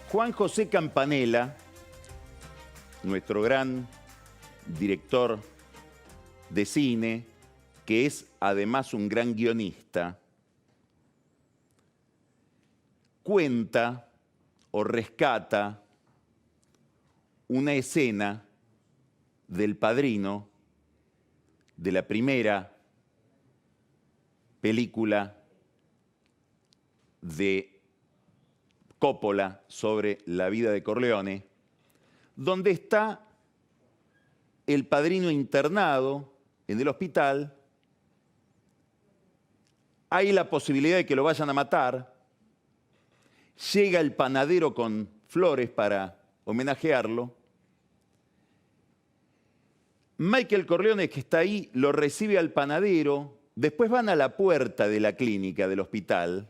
Juan José Campanella, nuestro gran director de cine, que es además un gran guionista, cuenta o rescata una escena del Padrino, de la primera película de Coppola sobre la vida de Corleone, donde está el Padrino internado en el hospital. Hay la posibilidad de que lo vayan a matar. Llega el panadero con flores para homenajearlo. Michael Corleone, que está ahí, lo recibe al panadero. Después van a la puerta de la clínica del hospital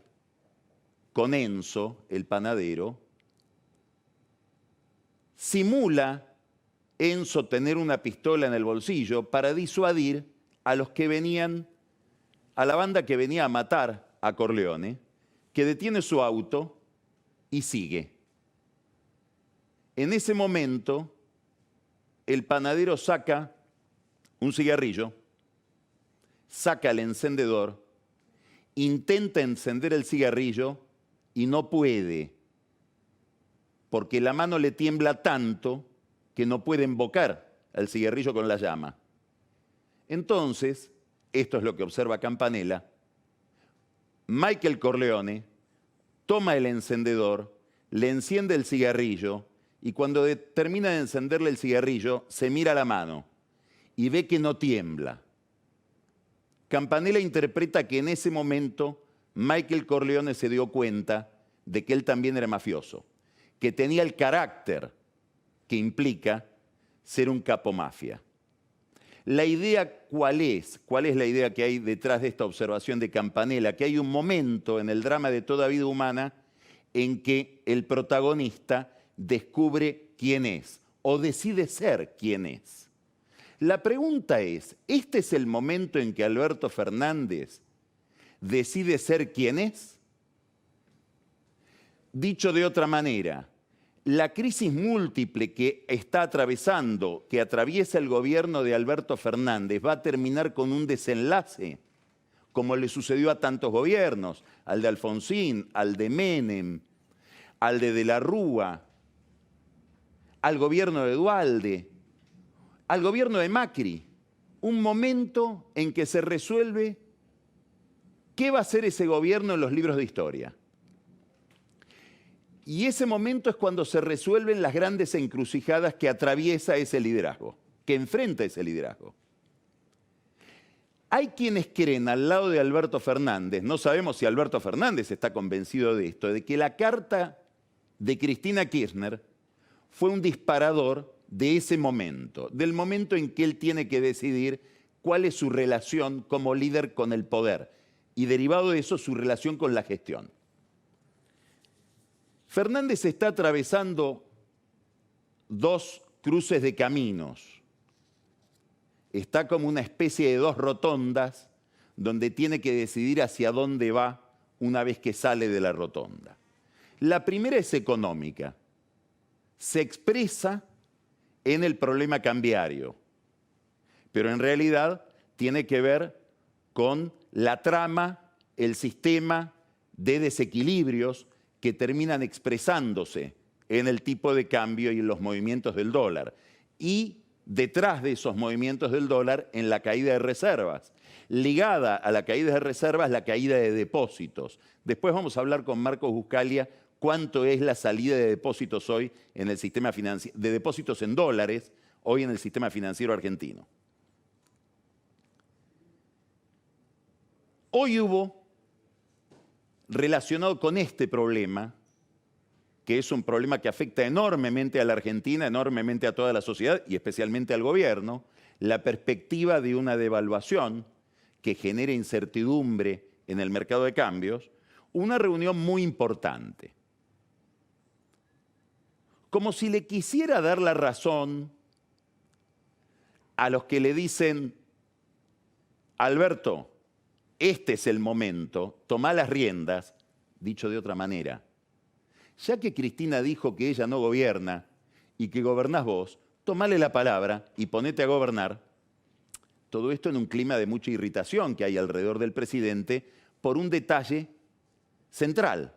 con Enzo, el panadero. Simula Enzo tener una pistola en el bolsillo para disuadir a los que venían, a la banda que venía a matar a Corleone, que detiene su auto y sigue. En ese momento, el panadero saca un cigarrillo, saca el encendedor, intenta encender el cigarrillo y no puede, porque la mano le tiembla tanto que no puede invocar el cigarrillo con la llama. Entonces, esto es lo que observa Campanella, Michael Corleone toma el encendedor, le enciende el cigarrillo y cuando termina de encenderle el cigarrillo, se mira la mano y ve que no tiembla. Campanella interpreta que en ese momento Michael Corleone se dio cuenta de que él también era mafioso, que tenía el carácter que implica ser un capo mafia. La idea, ¿cuál es? ¿Cuál es la idea que hay detrás de esta observación de Campanella? Que hay un momento en el drama de toda vida humana en que el protagonista descubre quién es o decide ser quién es. La pregunta es, ¿este es el momento en que Alberto Fernández decide ser quién es? Dicho de otra manera, la crisis múltiple que está atravesando, que atraviesa el gobierno de Alberto Fernández, va a terminar con un desenlace, como le sucedió a tantos gobiernos, al de Alfonsín, al de Menem, al de la Rúa, al gobierno de Duhalde, al gobierno de Macri. Un momento en que se resuelve qué va a hacer ese gobierno en los libros de historia. Y ese momento es cuando se resuelven las grandes encrucijadas que atraviesa ese liderazgo, que enfrenta ese liderazgo. Hay quienes creen al lado de Alberto Fernández, no sabemos si Alberto Fernández está convencido de esto, de que la carta de Cristina Kirchner fue un disparador de ese momento, del momento en que él tiene que decidir cuál es su relación como líder con el poder y derivado de eso su relación con la gestión. Fernández está atravesando dos cruces de caminos. Está como una especie de dos rotondas donde tiene que decidir hacia dónde va una vez que sale de la rotonda. La primera es económica. Se expresa en el problema cambiario, pero en realidad tiene que ver con la trama, el sistema de desequilibrios que terminan expresándose en el tipo de cambio y en los movimientos del dólar. Y detrás de esos movimientos del dólar, en la caída de reservas. Ligada a la caída de reservas, la caída de depósitos. Después vamos a hablar con Marcos Buscaglia cuánto es la salida de depósitos hoy en el sistema financiero, de depósitos en dólares, hoy en el sistema financiero argentino. Hoy hubo, relacionado con este problema, que es un problema que afecta enormemente a la Argentina, enormemente a toda la sociedad y especialmente al gobierno, la perspectiva de una devaluación que genera incertidumbre en el mercado de cambios, una reunión muy importante. Como si le quisiera dar la razón a los que le dicen, Alberto, este es el momento, tomá las riendas, dicho de otra manera. ya que Cristina dijo que ella no gobierna y que gobernás vos, tomale la palabra y ponete a gobernar. Todo esto en un clima de mucha irritación que hay alrededor del presidente por un detalle central.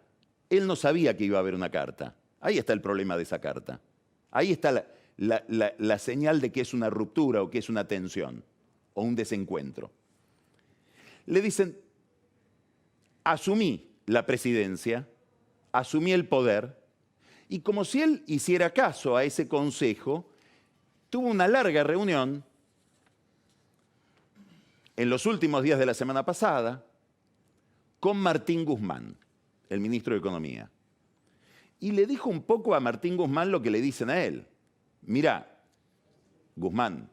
Él no sabía que iba a haber una carta. Ahí está el problema de esa carta. Ahí está la señal de que es una ruptura o que es una tensión o un desencuentro. Le dicen, asumí la presidencia, asumí el poder, y como si él hiciera caso a ese consejo, tuvo una larga reunión en los últimos días de la semana pasada con Martín Guzmán, el ministro de Economía. Y le dijo un poco a Martín Guzmán lo que le dicen a él. Mirá, Guzmán,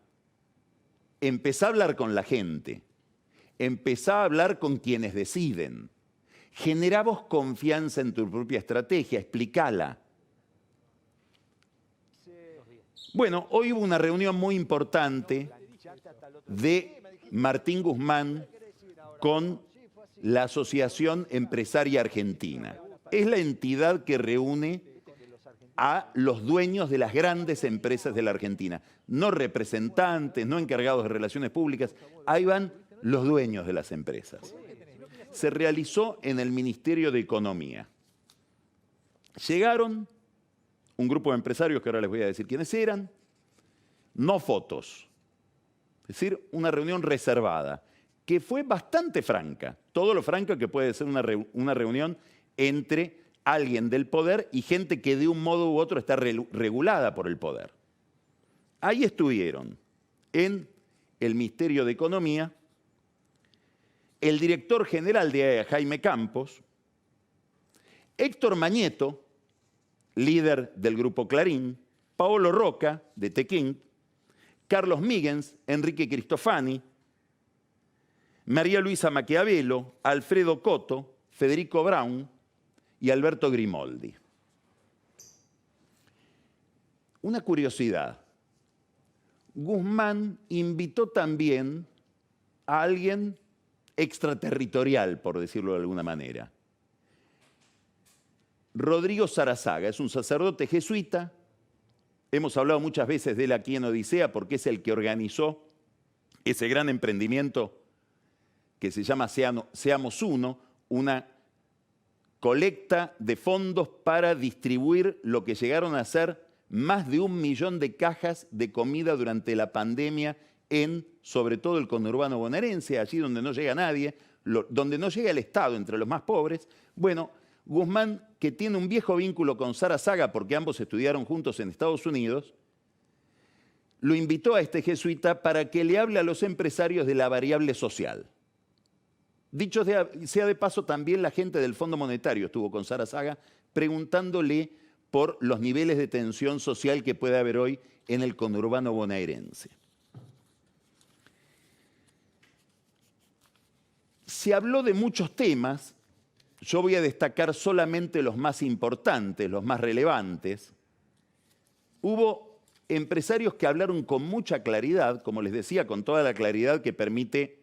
empezá a hablar con la gente, empezá a hablar con quienes deciden, generá vos confianza en tu propia estrategia, explícala. Bueno, hoy hubo una reunión muy importante de Martín Guzmán con la Asociación Empresaria Argentina. Es la entidad que reúne a los dueños de las grandes empresas de la Argentina. No representantes, no encargados de relaciones públicas, ahí van los dueños de las empresas. Se realizó en el Ministerio de Economía. Llegaron un grupo de empresarios, que ahora les voy a decir quiénes eran, no fotos, es decir, una reunión reservada, que fue bastante franca, todo lo franca que puede ser una reunión entre alguien del poder y gente que de un modo u otro está regulada por el poder. Ahí estuvieron, en el Ministerio de Economía, el director general de AEA, Jaime Campos, Héctor Mañeto, líder del Grupo Clarín, Paolo Roca, de Tequín, Carlos Míguez, Enrique Cristofani, María Luisa Maquiavelo, Alfredo Coto, Federico Braun y Alberto Grimoldi. Una curiosidad. Guzmán invitó también a alguien extraterritorial, por decirlo de alguna manera. Rodrigo Sarazaga es un sacerdote jesuita. Hemos hablado muchas veces de él aquí en Odisea porque es el que organizó ese gran emprendimiento que se llama Seamos Uno, una colecta de fondos para distribuir lo que llegaron a ser más de 1 millón de cajas de comida durante la pandemia en, sobre todo, el conurbano bonaerense, allí donde no llega nadie, donde no llega el Estado entre los más pobres. Bueno, Guzmán, que tiene un viejo vínculo con Sarazaga porque ambos estudiaron juntos en Estados Unidos, lo invitó a este jesuita para que le hable a los empresarios de la variable social. Dicho sea de paso, también la gente del Fondo Monetario estuvo con Sarazaga preguntándole por los niveles de tensión social que puede haber hoy en el conurbano bonaerense. Se habló de muchos temas. Yo voy a destacar solamente los más importantes, los más relevantes. Hubo empresarios que hablaron con mucha claridad, como les decía, con toda la claridad que permite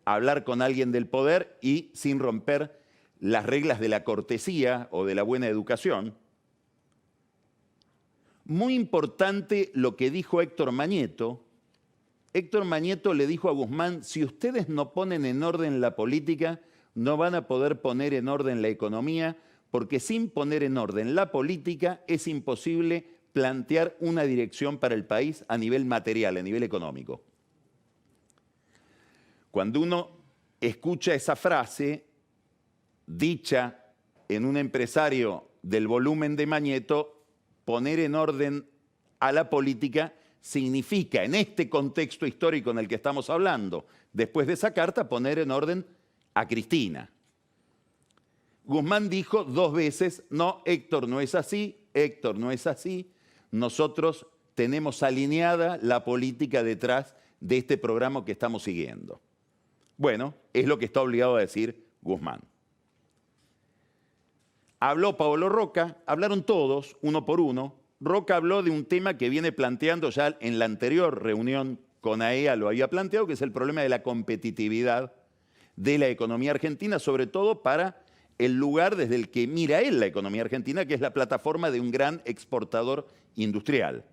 hablar con alguien del poder y sin romper las reglas de la cortesía o de la buena educación. Muy importante lo que dijo Héctor Mañeto. Héctor Mañeto le dijo a Guzmán, si ustedes no ponen en orden la política, no van a poder poner en orden la economía, porque sin poner en orden la política es imposible plantear una dirección para el país a nivel material, a nivel económico. Cuando uno escucha esa frase dicha en un empresario del volumen de Mañeto, poner en orden a la política significa, en este contexto histórico en el que estamos hablando, después de esa carta, poner en orden a Cristina. Guzmán dijo 2 veces, no, Héctor no es así, Héctor no es así, nosotros tenemos alineada la política detrás de este programa que estamos siguiendo. Bueno, es lo que está obligado a decir Guzmán. Habló Paolo Roca, hablaron todos, uno por uno. Roca habló de un tema que viene planteando ya en la anterior reunión con AEA, lo había planteado, que es el problema de la competitividad de la economía argentina, sobre todo para el lugar desde el que mira él la economía argentina, que es la plataforma de un gran exportador industrial.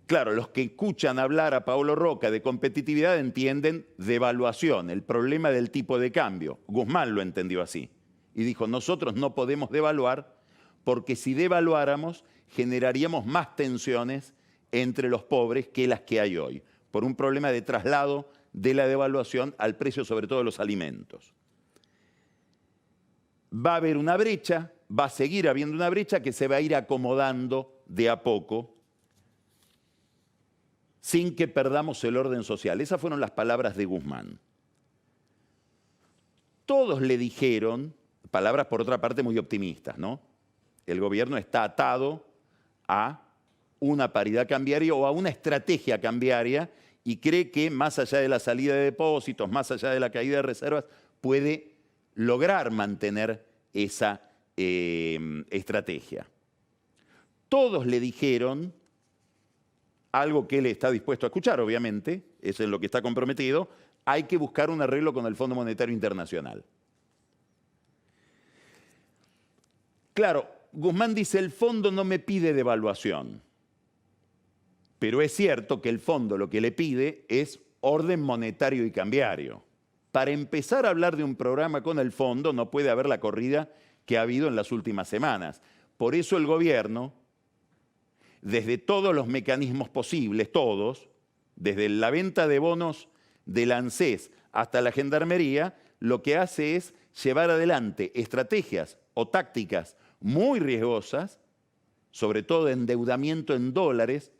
Claro, los que escuchan hablar a Paolo Roca de competitividad entienden devaluación, el problema del tipo de cambio. Guzmán lo entendió así y dijo, nosotros no podemos devaluar porque si devaluáramos generaríamos más tensiones entre los pobres que las que hay hoy, por un problema de traslado de la devaluación al precio sobre todo de los alimentos. Va a haber una brecha, va a seguir habiendo una brecha que se va a ir acomodando de a poco sin que perdamos el orden social. Esas fueron las palabras de Guzmán. Todos le dijeron, palabras por otra parte muy optimistas, ¿no? El gobierno está atado a una paridad cambiaria o a una estrategia cambiaria y cree que más allá de la salida de depósitos, más allá de la caída de reservas, puede lograr mantener esa estrategia. Todos le dijeron algo que él está dispuesto a escuchar, obviamente, eso es lo que está comprometido, hay que buscar un arreglo con el Fondo Monetario Internacional. Claro, Guzmán dice, el fondo no me pide devaluación, pero es cierto que el fondo lo que le pide es orden monetario y cambiario. Para empezar a hablar de un programa con el fondo no puede haber la corrida que ha habido en las últimas semanas. Por eso el gobierno, desde todos los mecanismos posibles, todos, desde la venta de bonos del ANSES hasta la Gendarmería, lo que hace es llevar adelante estrategias o tácticas muy riesgosas, sobre todo de endeudamiento en dólares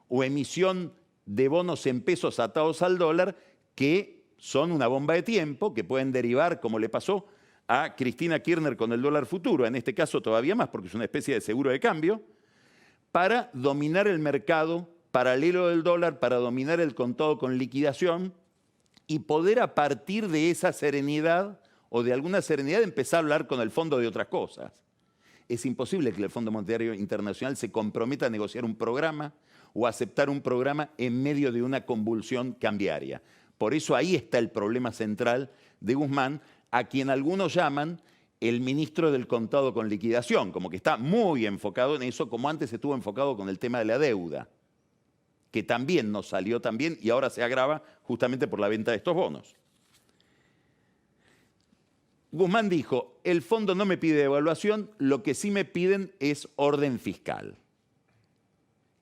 o emisión de bonos en pesos atados al dólar, que son una bomba de tiempo, que pueden derivar, como le pasó a Cristina Kirchner con el dólar futuro, en este caso todavía más, porque es una especie de seguro de cambio, para dominar el mercado paralelo del dólar, para dominar el contado con liquidación y poder a partir de esa serenidad o de alguna serenidad empezar a hablar con el fondo de otras cosas. Es imposible que el Fondo Monetario Internacional se comprometa a negociar un programa o a aceptar un programa en medio de una convulsión cambiaria. Por eso ahí está el problema central de Guzmán, a quien algunos llaman el ministro del contado con liquidación, como que está muy enfocado en eso, como antes estuvo enfocado con el tema de la deuda, que también nos salió tan bien y ahora se agrava justamente por la venta de estos bonos. Guzmán dijo, el fondo no me pide devaluación, lo que sí me piden es orden fiscal.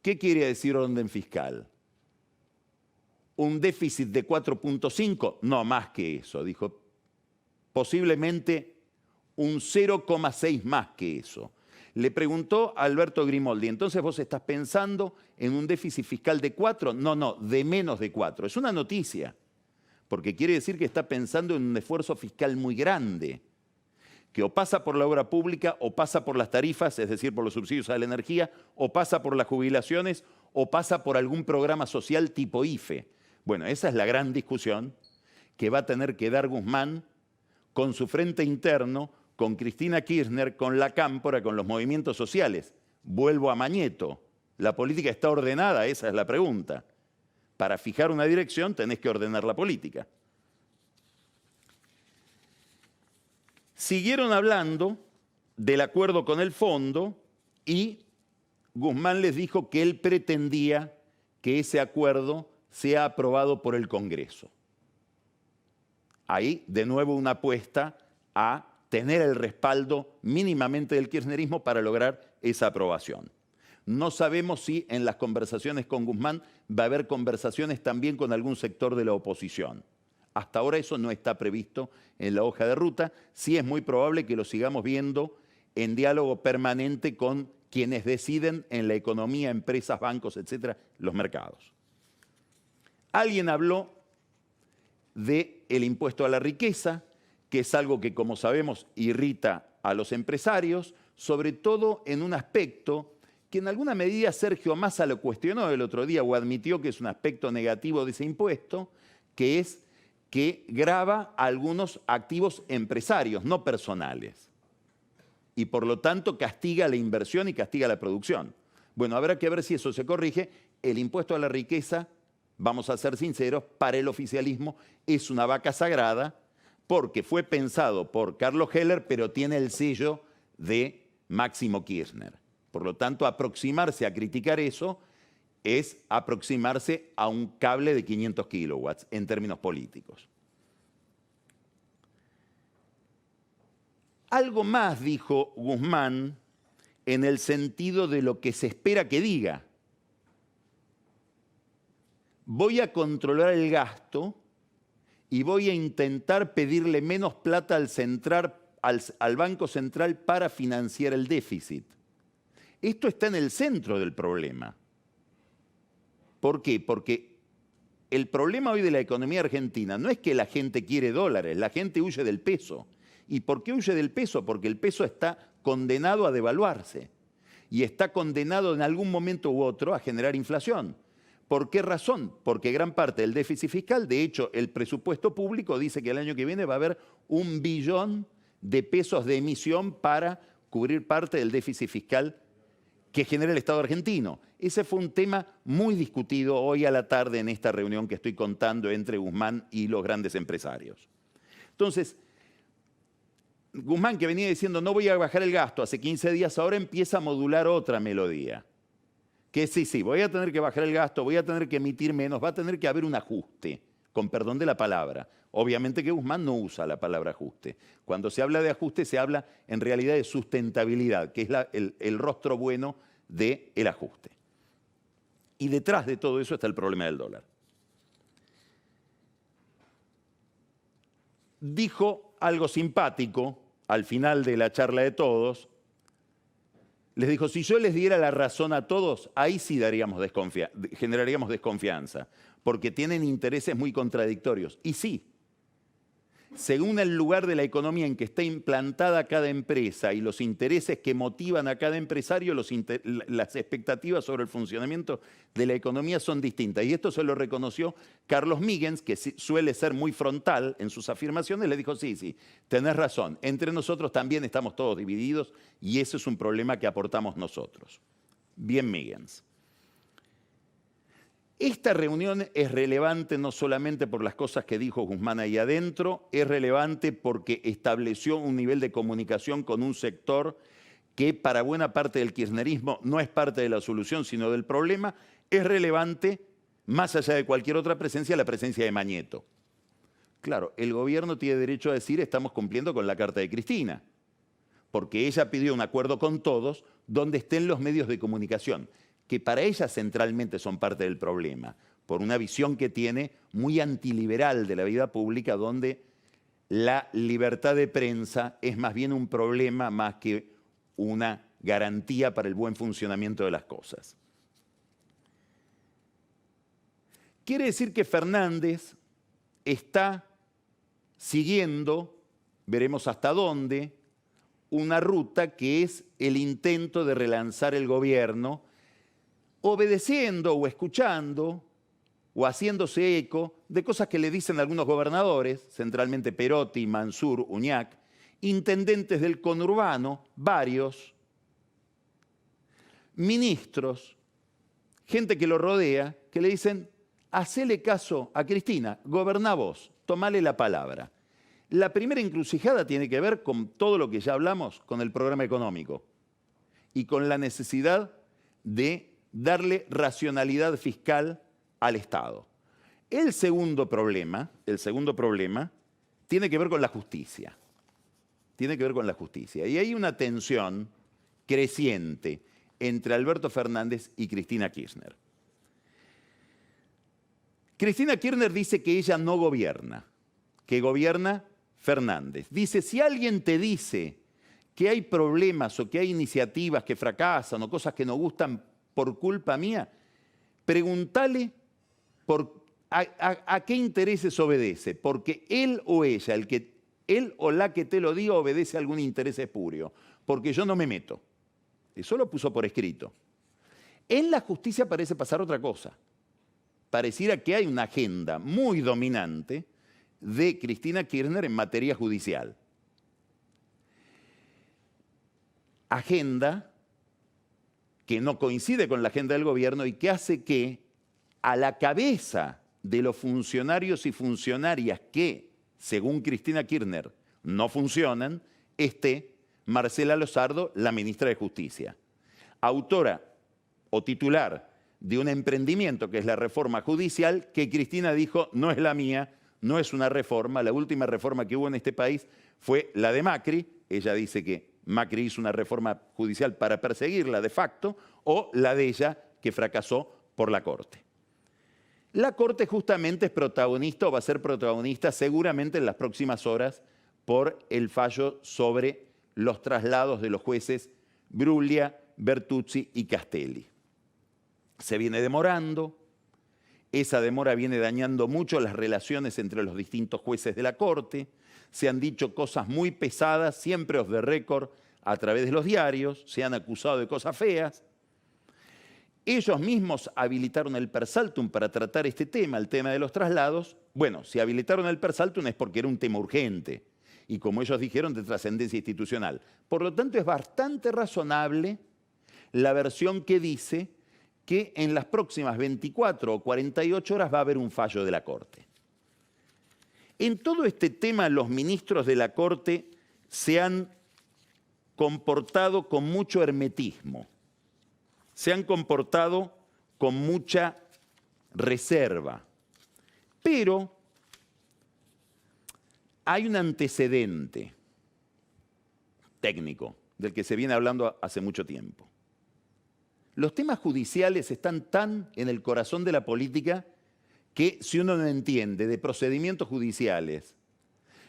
¿Qué quiere decir orden fiscal? ¿Un déficit de 4.5? No, más que eso, dijo. Posiblemente un 0,6 más que eso. Le preguntó a Alberto Grimoldi, entonces vos estás pensando en un déficit fiscal de 4? No, no, de menos de 4. Es una noticia, porque quiere decir que está pensando en un esfuerzo fiscal muy grande, que o pasa por la obra pública, o pasa por las tarifas, es decir, por los subsidios a la energía, o pasa por las jubilaciones, o pasa por algún programa social tipo IFE. Bueno, esa es la gran discusión que va a tener que dar Guzmán con su frente interno, con Cristina Kirchner, con la Cámpora, con los movimientos sociales. Vuelvo a Mañeto. ¿La política está ordenada? Esa es la pregunta. Para fijar una dirección tenés que ordenar la política. Siguieron hablando del acuerdo con el fondo y Guzmán les dijo que él pretendía que ese acuerdo sea aprobado por el Congreso. Ahí, de nuevo, una apuesta a tener el respaldo mínimamente del kirchnerismo para lograr esa aprobación. No sabemos si en las conversaciones con Guzmán va a haber conversaciones también con algún sector de la oposición. Hasta ahora eso no está previsto en la hoja de ruta. Sí es muy probable que lo sigamos viendo en diálogo permanente con quienes deciden en la economía, empresas, bancos, etcétera, los mercados. Alguien habló del impuesto a la riqueza, que es algo que, como sabemos, irrita a los empresarios, sobre todo en un aspecto que en alguna medida Sergio Massa lo cuestionó el otro día o admitió que es un aspecto negativo de ese impuesto, que es que grava a algunos activos empresarios, no personales. Y por lo tanto castiga la inversión y castiga la producción. Bueno, habrá que ver si eso se corrige. El impuesto a la riqueza, vamos a ser sinceros, para el oficialismo es una vaca sagrada, porque fue pensado por Carlos Heller, pero tiene el sello de Máximo Kirchner. Por lo tanto, aproximarse a criticar eso es aproximarse a un cable de 500 kilowatts en términos políticos. Algo más dijo Guzmán en el sentido de lo que se espera que diga. Voy a controlar el gasto y voy a intentar pedirle menos plata al Banco Central para financiar el déficit. Esto está en el centro del problema. ¿Por qué? Porque el problema hoy de la economía argentina no es que la gente quiere dólares, la gente huye del peso. ¿Y por qué huye del peso? Porque el peso está condenado a devaluarse y está condenado en algún momento u otro a generar inflación. ¿Por qué razón? Porque gran parte del déficit fiscal, de hecho, el presupuesto público dice que el año que viene va a haber 1 billón de pesos de emisión para cubrir parte del déficit fiscal que genera el Estado argentino. Ese fue un tema muy discutido hoy a la tarde en esta reunión que estoy contando entre Guzmán y los grandes empresarios. Entonces, Guzmán, que venía diciendo no voy a bajar el gasto hace 15 días, ahora empieza a modular otra melodía. Que sí, voy a tener que bajar el gasto, voy a tener que emitir menos, va a tener que haber un ajuste, con perdón de la palabra. Obviamente que Guzmán no usa la palabra ajuste. Cuando se habla de ajuste se habla en realidad de sustentabilidad, que es el rostro bueno del ajuste. Y detrás de todo eso está el problema del dólar. Dijo algo simpático al final de la charla de todos. Les dijo, si yo les diera la razón a todos, ahí sí generaríamos desconfianza, porque tienen intereses muy contradictorios. Y sí, según el lugar de la economía en que está implantada cada empresa y los intereses que motivan a cada empresario, las expectativas sobre el funcionamiento de la economía son distintas. Y esto se lo reconoció Carlos Migens, que suele ser muy frontal en sus afirmaciones. Le dijo, sí, tenés razón. Entre nosotros también estamos todos divididos y ese es un problema que aportamos nosotros. Bien, Migens. Esta reunión es relevante no solamente por las cosas que dijo Guzmán ahí adentro, es relevante porque estableció un nivel de comunicación con un sector que para buena parte del kirchnerismo no es parte de la solución, sino del problema. Es relevante, más allá de cualquier otra presencia, la presencia de Mañeto. Claro, el gobierno tiene derecho a decir estamos cumpliendo con la carta de Cristina, porque ella pidió un acuerdo con todos donde estén los medios de comunicación, que para ella centralmente son parte del problema, por una visión que tiene muy antiliberal de la vida pública, donde la libertad de prensa es más bien un problema más que una garantía para el buen funcionamiento de las cosas. Quiere decir que Fernández está siguiendo, veremos hasta dónde, una ruta que es el intento de relanzar el gobierno, obedeciendo o escuchando o haciéndose eco de cosas que le dicen algunos gobernadores, centralmente Perotti, Mansur, Uñac, intendentes del conurbano, varios, ministros, gente que lo rodea, que le dicen, hacele caso a Cristina, goberná vos, tomale la palabra. La primera encrucijada tiene que ver con todo lo que ya hablamos, con el programa económico y con la necesidad de darle racionalidad fiscal al Estado. El segundo problema tiene que ver con la justicia. Tiene que ver con la justicia. Y hay una tensión creciente entre Alberto Fernández y Cristina Kirchner. Cristina Kirchner dice que ella no gobierna, que gobierna Fernández. Dice, si alguien te dice que hay problemas o que hay iniciativas que fracasan o cosas que no gustan por culpa mía, pregúntale a qué intereses obedece, porque él o ella, él o la que te lo diga, obedece a algún interés espurio, porque yo no me meto. Eso lo puso por escrito. En la justicia parece pasar otra cosa. Pareciera que hay una agenda muy dominante de Cristina Kirchner en materia judicial. Agenda que no coincide con la agenda del gobierno y que hace que a la cabeza de los funcionarios y funcionarias que según Cristina Kirchner, no funcionan, esté Marcela Lozardo, la ministra de Justicia, autora o titular de un emprendimiento que es la reforma judicial, que Cristina dijo no es la mía, no es una reforma. La última reforma que hubo en este país fue la de Macri. Ella dice que Macri hizo una reforma judicial para perseguirla de facto, o la de ella que fracasó por la Corte. La Corte justamente es protagonista o va a ser protagonista seguramente en las próximas horas por el fallo sobre los traslados de los jueces Bruglia, Bertuzzi y Castelli. Se viene demorando, esa demora viene dañando mucho las relaciones entre los distintos jueces de la Corte, se han dicho cosas muy pesadas, siempre off the record, a través de los diarios, se han acusado de cosas feas. Ellos mismos habilitaron el Persaltum para tratar este tema, el tema de los traslados. Bueno, si habilitaron el Persaltum es porque era un tema urgente y, como ellos dijeron, de trascendencia institucional. Por lo tanto, es bastante razonable la versión que dice que en las próximas 24 o 48 horas va a haber un fallo de la Corte. En todo este tema, los ministros de la Corte se han comportado con mucho hermetismo, se han comportado con mucha reserva, pero hay un antecedente técnico del que se viene hablando hace mucho tiempo. Los temas judiciales están tan en el corazón de la política que si uno no entiende de procedimientos judiciales,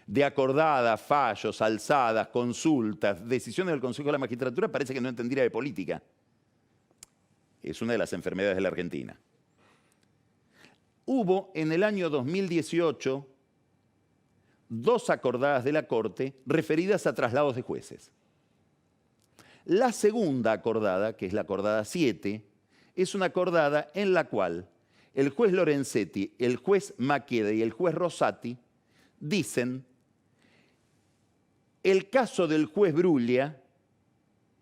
de acordadas, fallos, alzadas, consultas, decisiones del Consejo de la Magistratura, parece que no entendiera de política. Es una de las enfermedades de la Argentina. Hubo en el año 2018 2 acordadas de la Corte referidas a traslados de jueces. La segunda acordada, que es la acordada 7, es una acordada en la cual el juez Lorenzetti, el juez Maqueda y el juez Rosati dicen: el caso del juez Bruglia,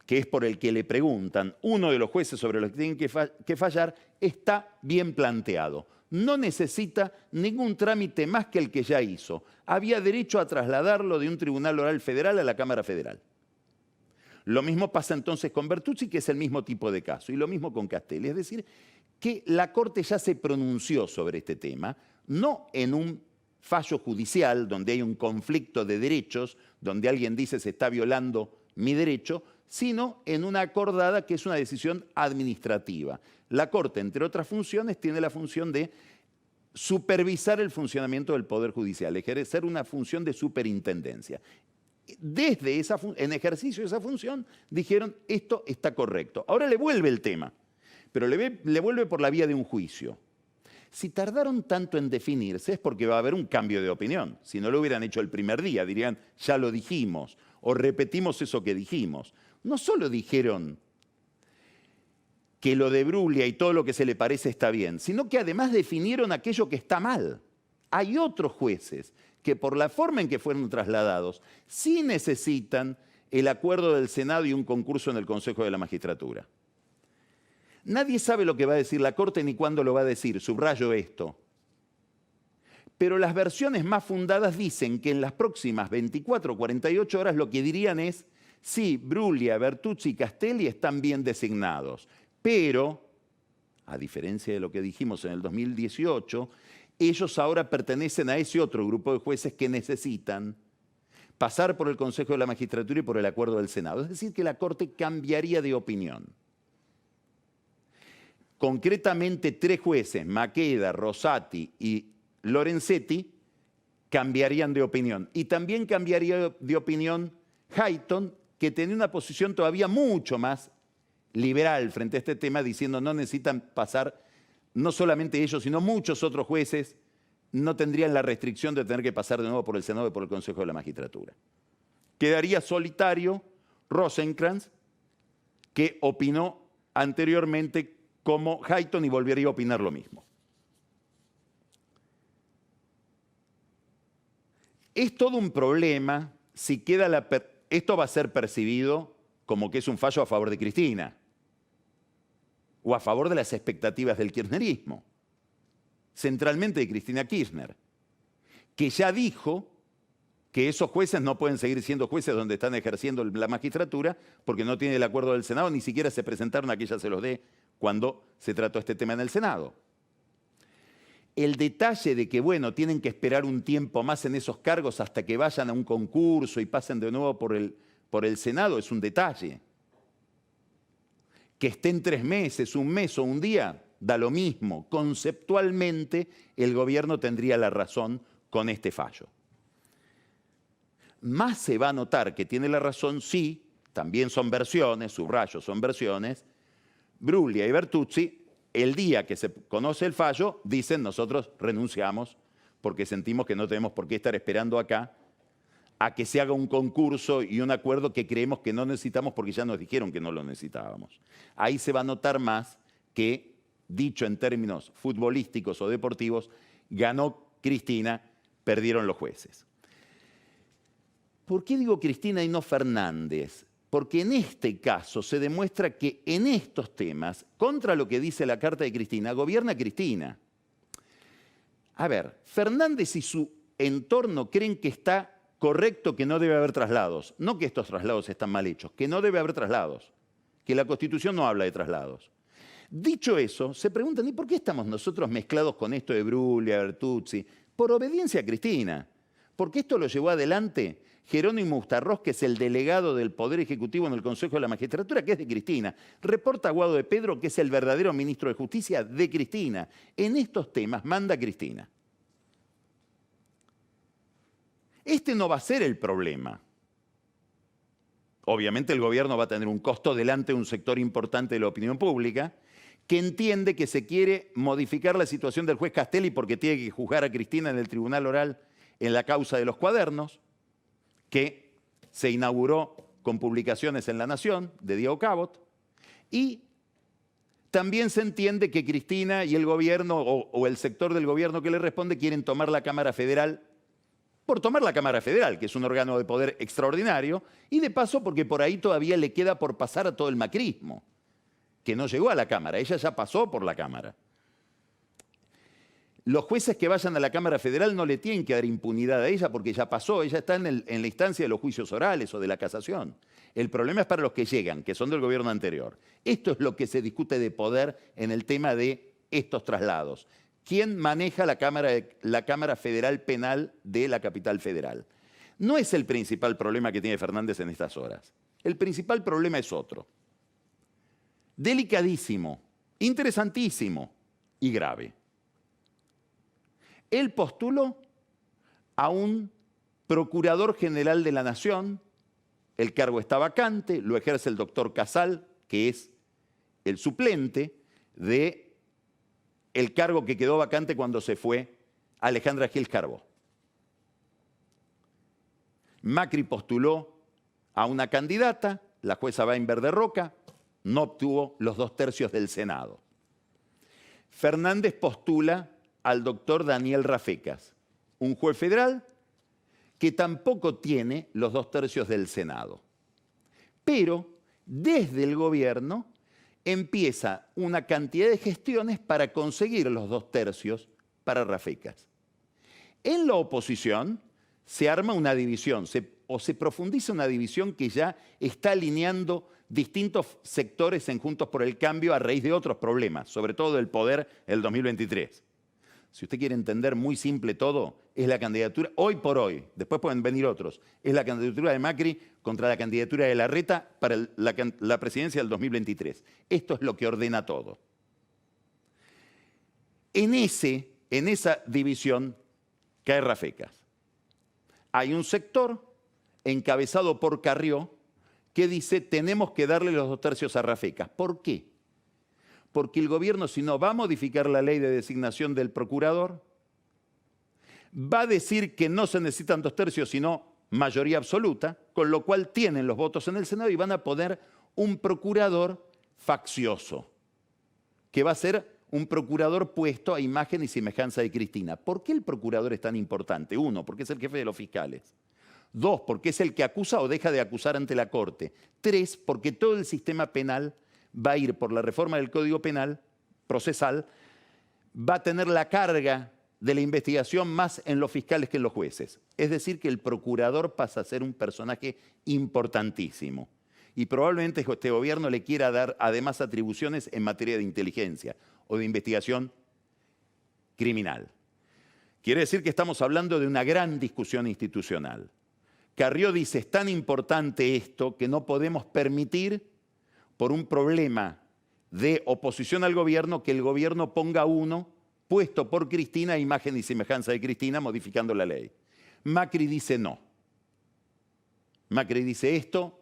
que es por el que le preguntan, uno de los jueces sobre los que tienen que fallar, está bien planteado. No necesita ningún trámite más que el que ya hizo. Había derecho a trasladarlo de un tribunal oral federal a la Cámara Federal. Lo mismo pasa entonces con Bertuzzi, que es el mismo tipo de caso, y lo mismo con Castelli. Es decir, que la Corte ya se pronunció sobre este tema, no en un fallo judicial donde hay un conflicto de derechos, donde alguien dice se está violando mi derecho, sino en una acordada que es una decisión administrativa. La Corte, entre otras funciones, tiene la función de supervisar el funcionamiento del Poder Judicial, ejercer una función de superintendencia. Desde en ejercicio de esa función, dijeron, esto está correcto. Ahora le vuelve el tema, pero le vuelve por la vía de un juicio. Si tardaron tanto en definirse es porque va a haber un cambio de opinión. Si no lo hubieran hecho el primer día, dirían, ya lo dijimos, o repetimos eso que dijimos. No solo dijeron que lo de Bruglia y todo lo que se le parece está bien, sino que además definieron aquello que está mal. Hay otros jueces que por la forma en que fueron trasladados sí necesitan el acuerdo del Senado y un concurso en el Consejo de la Magistratura. Nadie sabe lo que va a decir la Corte ni cuándo lo va a decir, subrayo esto. Pero las versiones más fundadas dicen que en las próximas 24 o 48 horas lo que dirían es: sí, Bruglia, Bertuzzi y Castelli están bien designados, pero, a diferencia de lo que dijimos en el 2018, ellos ahora pertenecen a ese otro grupo de jueces que necesitan pasar por el Consejo de la Magistratura y por el acuerdo del Senado. Es decir, que la Corte cambiaría de opinión. Concretamente, 3 jueces, Maqueda, Rosati y Lorenzetti, cambiarían de opinión. Y también cambiaría de opinión Hayton, que tenía una posición todavía mucho más liberal frente a este tema, diciendo no necesitan pasar, no solamente ellos, sino muchos otros jueces, no tendrían la restricción de tener que pasar de nuevo por el Senado y por el Consejo de la Magistratura. Quedaría solitario Rosenkrantz, que opinó anteriormente como Hayton y volvería a opinar lo mismo. Es todo un problema si queda esto va a ser percibido como que es un fallo a favor de Cristina o a favor de las expectativas del kirchnerismo, centralmente de Cristina Kirchner, que ya dijo que esos jueces no pueden seguir siendo jueces donde están ejerciendo la magistratura porque no tienen el acuerdo del Senado, ni siquiera se presentaron a que ella se los dé cuando se trató este tema en el Senado. El detalle de que, bueno, tienen que esperar un tiempo más en esos cargos hasta que vayan a un concurso y pasen de nuevo por el Senado es un detalle. Que estén 3 meses, un mes o un día, da lo mismo. Conceptualmente, el gobierno tendría la razón con este fallo. Más se va a notar que tiene la razón si, también son versiones, subrayo, son versiones, Bruglia y Bertuzzi, el día que se conoce el fallo, dicen nosotros renunciamos porque sentimos que no tenemos por qué estar esperando acá a que se haga un concurso y un acuerdo que creemos que no necesitamos porque ya nos dijeron que no lo necesitábamos. Ahí se va a notar más que, dicho en términos futbolísticos o deportivos, ganó Cristina, perdieron los jueces. ¿Por qué digo Cristina y no Fernández? Porque en este caso se demuestra que en estos temas, contra lo que dice la carta de Cristina, gobierna Cristina. A ver, Fernández y su entorno creen que está correcto que no debe haber traslados. No que estos traslados están mal hechos, que no debe haber traslados. Que la Constitución no habla de traslados. Dicho eso, se preguntan, ¿y por qué estamos nosotros mezclados con esto de Bruglia, Bertuzzi? Por obediencia a Cristina. Porque esto lo llevó adelante Jerónimo Ustarroz, que es el delegado del Poder Ejecutivo en el Consejo de la Magistratura, que es de Cristina. Reporta Guado de Pedro, que es el verdadero ministro de Justicia de Cristina. En estos temas manda Cristina. Este no va a ser el problema. Obviamente el gobierno va a tener un costo delante de un sector importante de la opinión pública que entiende que se quiere modificar la situación del juez Castelli porque tiene que juzgar a Cristina en el tribunal oral en la causa de los cuadernos, que se inauguró con publicaciones en La Nación de Diego Cabot, y también se entiende que Cristina y el gobierno o el sector del gobierno que le responde quieren tomar la Cámara Federal por tomar la Cámara Federal, que es un órgano de poder extraordinario, y de paso porque por ahí todavía le queda por pasar a todo el macrismo, que no llegó a la Cámara, ella ya pasó por la Cámara. Los jueces que vayan a la Cámara Federal no le tienen que dar impunidad a ella porque ya pasó, ella está en la instancia de los juicios orales o de la casación. El problema es para los que llegan, que son del gobierno anterior. Esto es lo que se discute de poder en el tema de estos traslados. ¿Quién maneja la Cámara Federal Penal de la capital federal? No es el principal problema que tiene Fernández en estas horas. El principal problema es otro. Delicadísimo, interesantísimo y grave. Él postuló a un procurador general de la Nación, el cargo está vacante, lo ejerce el doctor Casal, que es el suplente de el cargo que quedó vacante cuando se fue Alejandra Gil Carbó. Macri postuló a una candidata, la jueza Weinberg de Roca, no obtuvo los 2/3 del Senado. Fernández postula al doctor Daniel Rafecas, un juez federal que tampoco tiene los 2/3 del Senado. Pero desde el gobierno empieza una cantidad de gestiones para conseguir los 2/3 para Rafecas. En la oposición se arma una división, se profundiza una división que ya está alineando distintos sectores en Juntos por el Cambio a raíz de otros problemas, sobre todo del poder en el 2023. Si usted quiere entender muy simple todo, es la candidatura, hoy por hoy, después pueden venir otros, es la candidatura de Macri contra la candidatura de Larreta para la presidencia del 2023. Esto es lo que ordena todo. En esa división cae Rafecas. Hay un sector encabezado por Carrió que dice tenemos que darle los 2/3 a Rafecas. ¿Por qué? Porque el gobierno, si no, va a modificar la ley de designación del procurador, va a decir que no se necesitan 2/3, sino mayoría absoluta, con lo cual tienen los votos en el Senado y van a poner un procurador faccioso, que va a ser un procurador puesto a imagen y semejanza de Cristina. ¿Por qué el procurador es tan importante? 1, porque es el jefe de los fiscales. 2, porque es el que acusa o deja de acusar ante la Corte. 3, porque todo el sistema penal va a ir por la reforma del Código Penal procesal, va a tener la carga de la investigación más en los fiscales que en los jueces. Es decir, que el procurador pasa a ser un personaje importantísimo. Y probablemente este gobierno le quiera dar además atribuciones en materia de inteligencia o de investigación criminal. Quiere decir que estamos hablando de una gran discusión institucional. Carrió dice, es tan importante esto que no podemos permitir, por un problema de oposición al gobierno, que el gobierno ponga uno puesto por Cristina a imagen y semejanza de Cristina, modificando la ley. Macri dice no. Macri dice esto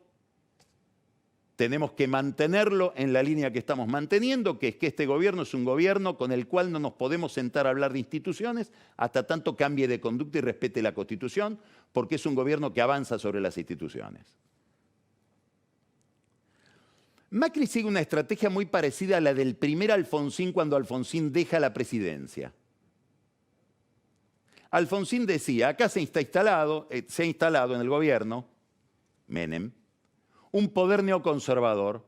tenemos que mantenerlo en la línea que estamos manteniendo, que es que este gobierno es un gobierno con el cual no nos podemos sentar a hablar de instituciones hasta tanto cambie de conducta y respete la Constitución, porque es un gobierno que avanza sobre las instituciones. Macri sigue una estrategia muy parecida a la del primer Alfonsín cuando Alfonsín deja la presidencia. Alfonsín decía, acá se ha instalado en el gobierno, Menem, un poder neoconservador,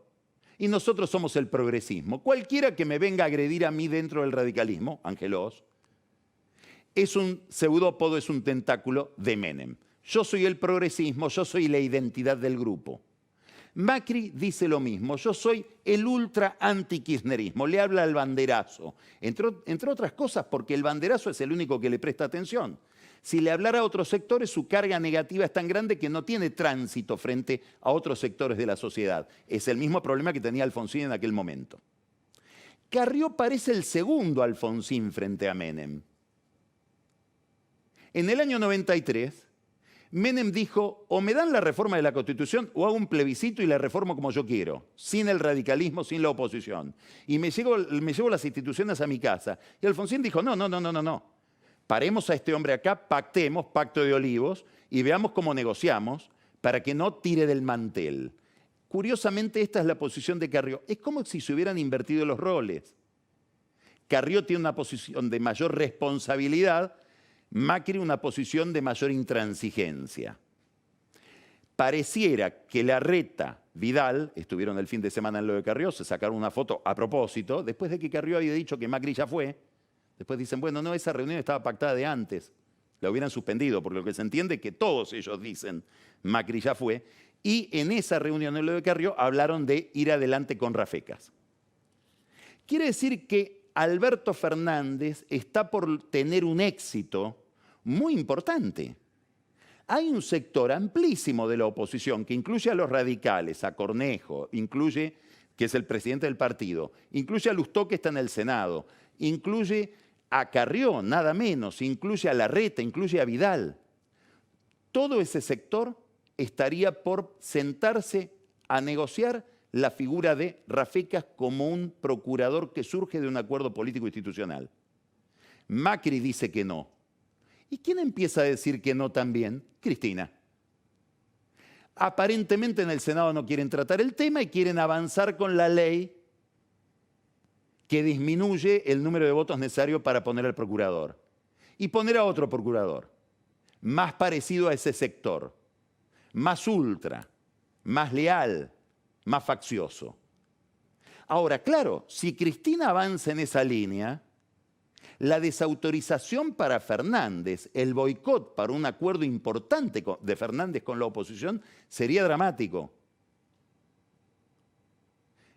y nosotros somos el progresismo. Cualquiera que me venga a agredir a mí dentro del radicalismo, Ángelos, es un pseudópodo, es un tentáculo de Menem. Yo soy el progresismo, yo soy la identidad del grupo. Macri dice lo mismo, yo soy el ultra anti-kirchnerismo, le habla al banderazo, entre otras cosas porque el banderazo es el único que le presta atención. Si le hablara a otros sectores, su carga negativa es tan grande que no tiene tránsito frente a otros sectores de la sociedad. Es el mismo problema que tenía Alfonsín en aquel momento. Carrió parece el segundo Alfonsín frente a Menem. En el año 93, Menem dijo, o me dan la reforma de la Constitución o hago un plebiscito y la reformo como yo quiero, sin el radicalismo, sin la oposición. Y me llevo las instituciones a mi casa. Y Alfonsín dijo, no. Paremos a este hombre acá, pactemos, pacto de olivos, y veamos cómo negociamos para que no tire del mantel. Curiosamente, esta es la posición de Carrió. Es como si se hubieran invertido los roles. Carrió tiene una posición de mayor responsabilidad, Macri una posición de mayor intransigencia. Pareciera que Larreta, Vidal, estuvieron el fin de semana en lo de Carrió, se sacaron una foto a propósito, después de que Carrió había dicho que Macri ya fue. Después dicen, bueno, no, esa reunión estaba pactada de antes. La hubieran suspendido, porque lo que se entiende es que todos ellos dicen, Macri ya fue. Y en esa reunión en lo de Carrió hablaron de ir adelante con Rafecas. Quiere decir que Alberto Fernández está por tener un éxito muy importante. Hay un sector amplísimo de la oposición que incluye a los radicales, a Cornejo, incluye, que es el presidente del partido, incluye a Lustó, que está en el Senado, incluye a Carrió, nada menos, incluye a Larreta, incluye a Vidal. Todo ese sector estaría por sentarse a negociar la figura de Rafecas como un procurador que surge de un acuerdo político institucional. Macri dice que no. ¿Y quién empieza a decir que no también? Cristina. Aparentemente en el Senado no quieren tratar el tema y quieren avanzar con la ley que disminuye el número de votos necesarios para poner al procurador. Y poner a otro procurador, más parecido a ese sector, más ultra, más leal, más faccioso. Ahora, claro, si Cristina avanza en esa línea, la desautorización para Fernández, el boicot para un acuerdo importante de Fernández con la oposición, sería dramático.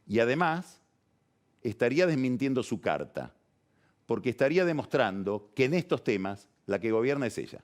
Y además, estaría desmintiendo su carta, porque estaría demostrando que en estos temas la que gobierna es ella.